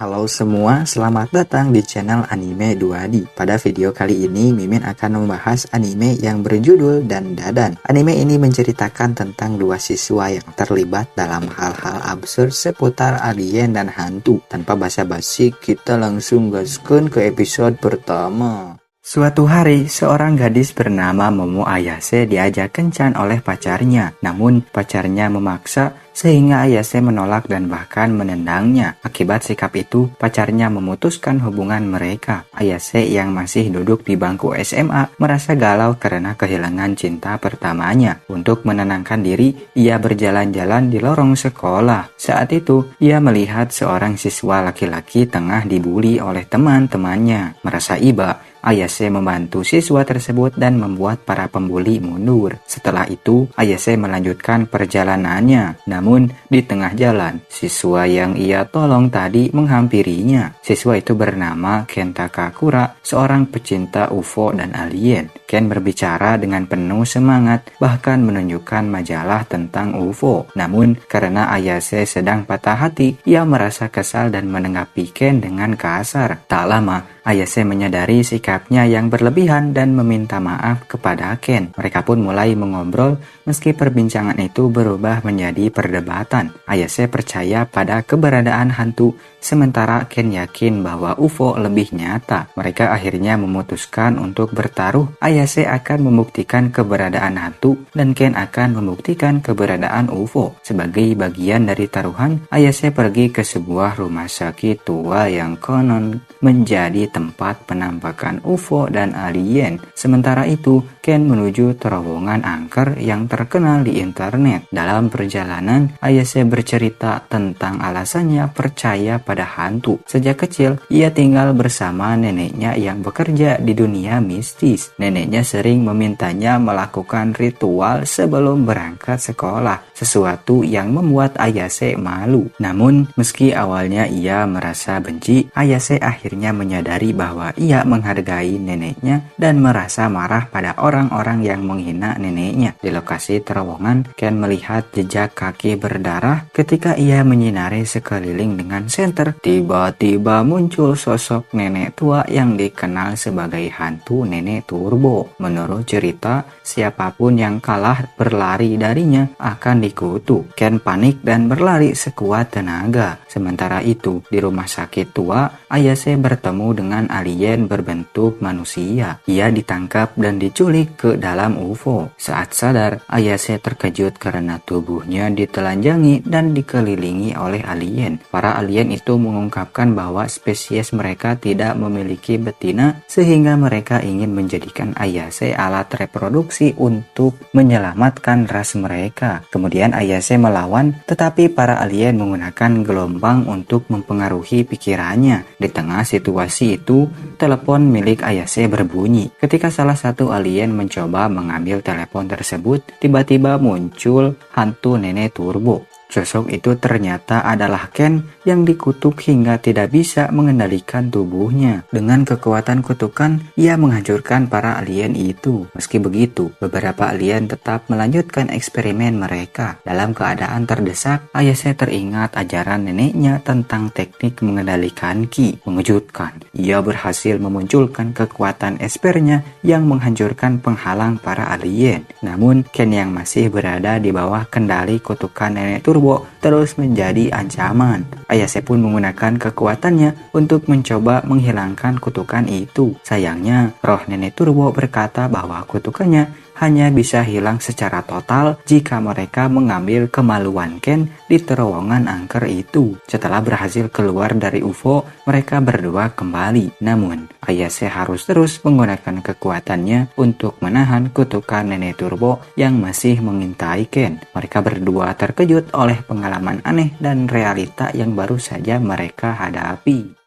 Halo semua, selamat datang di channel Anime 2D. Pada video kali ini, Mimin akan membahas anime yang berjudul Dandadan. Anime ini menceritakan tentang dua siswa yang terlibat dalam hal-hal absurd seputar alien dan hantu. Tanpa basa-basi, kita langsung gaskeun ke episode pertama. Suatu hari, seorang gadis bernama Momo Ayase diajak kencan oleh pacarnya. Namun, pacarnya memaksa sehingga Ayase menolak dan bahkan menendangnya. Akibat sikap itu, pacarnya memutuskan hubungan mereka. Ayase yang masih duduk di bangku SMA merasa galau karena kehilangan cinta pertamanya. Untuk menenangkan diri, ia berjalan-jalan di lorong sekolah. Saat itu, ia melihat seorang siswa laki-laki tengah dibuli oleh teman-temannya. Merasa iba, Ayase membantu siswa tersebut dan membuat para pembuli mundur. Setelah itu, Ayase melanjutkan perjalanannya. Namun, di tengah jalan, siswa yang ia tolong tadi menghampirinya. Siswa itu bernama Ken Takakura, seorang pecinta UFO dan alien. Ken berbicara dengan penuh semangat, bahkan menunjukkan majalah tentang UFO. Namun, karena Ayase sedang patah hati, ia merasa kesal dan menanggapi Ken dengan kasar. Tak lama, Ayase menyadari sikapnya yang berlebihan dan meminta maaf kepada Ken. Mereka pun mulai mengobrol meski perbincangan itu berubah menjadi perdebatan. Ayase percaya pada keberadaan hantu, sementara Ken yakin bahwa UFO lebih nyata. Mereka akhirnya memutuskan untuk bertaruh. Ayase akan membuktikan keberadaan hantu dan Ken akan membuktikan keberadaan UFO. Sebagai bagian dari taruhan, Ayase pergi ke sebuah rumah sakit tua yang konon menjadi tempat penampakan UFO dan alien. Sementara itu, Ken menuju terowongan angker yang terkenal di internet. Dalam perjalanan, Ayase bercerita tentang alasannya percaya pada hantu. Sejak kecil, ia tinggal bersama neneknya yang bekerja di dunia mistis. Neneknya sering memintanya melakukan ritual sebelum berangkat sekolah, sesuatu yang membuat Ayase malu. Namun, meski awalnya ia merasa benci, Ayase akhirnya menyadari bahwa ia menghargai neneknya dan merasa marah pada orang-orang yang menghina neneknya. Di lokasi terowongan, Ken melihat jejak kaki berdarah. Ketika ia menyinari sekeliling dengan senter, tiba-tiba muncul sosok nenek tua yang dikenal sebagai hantu nenek turbo. Menurut cerita, siapapun yang kalah berlari darinya akan dikutuk. Ken panik dan berlari sekuat tenaga. Sementara itu, di rumah sakit tua, Ayase bertemu dengan alien berbentuk manusia. Ia ditangkap dan diculik ke dalam UFO. Saat sadar, Ayase terkejut karena tubuhnya ditelanjangi dan dikelilingi oleh alien. Para alien itu mengungkapkan bahwa spesies mereka tidak memiliki betina sehingga mereka ingin menjadikan Ayase alat reproduksi untuk menyelamatkan ras mereka. Kemudian Ayase melawan, tetapi para alien menggunakan gelombang untuk mempengaruhi pikirannya. Di tengah situasi itu, telepon milik Ayase berbunyi. Ketika salah satu alien mencoba mengambil telepon tersebut, tiba-tiba muncul hantu nenek turbo. Sosok itu ternyata adalah Ken yang dikutuk hingga tidak bisa mengendalikan tubuhnya. Dengan kekuatan kutukan, ia menghancurkan para alien itu. Meski begitu, beberapa alien tetap melanjutkan eksperimen mereka. Dalam keadaan terdesak, Ayase teringat ajaran neneknya tentang teknik mengendalikan ki. Mengejutkan, ia berhasil memunculkan kekuatan espernya yang menghancurkan penghalang para alien. Namun, Ken yang masih berada di bawah kendali kutukan nenek turbo terus menjadi ancaman. Ayase pun menggunakan kekuatannya untuk mencoba menghilangkan kutukan itu. Sayangnya, roh nenek turbo berkata bahwa kutukannya hanya bisa hilang secara total jika mereka mengambil kemaluan Ken di terowongan angker itu. Setelah berhasil keluar dari UFO, mereka berdua kembali. Namun, Ayase harus terus menggunakan kekuatannya untuk menahan kutukan nenek turbo yang masih mengintai Ken. Mereka berdua terkejut oleh pengalaman aneh dan realita yang baru saja mereka hadapi.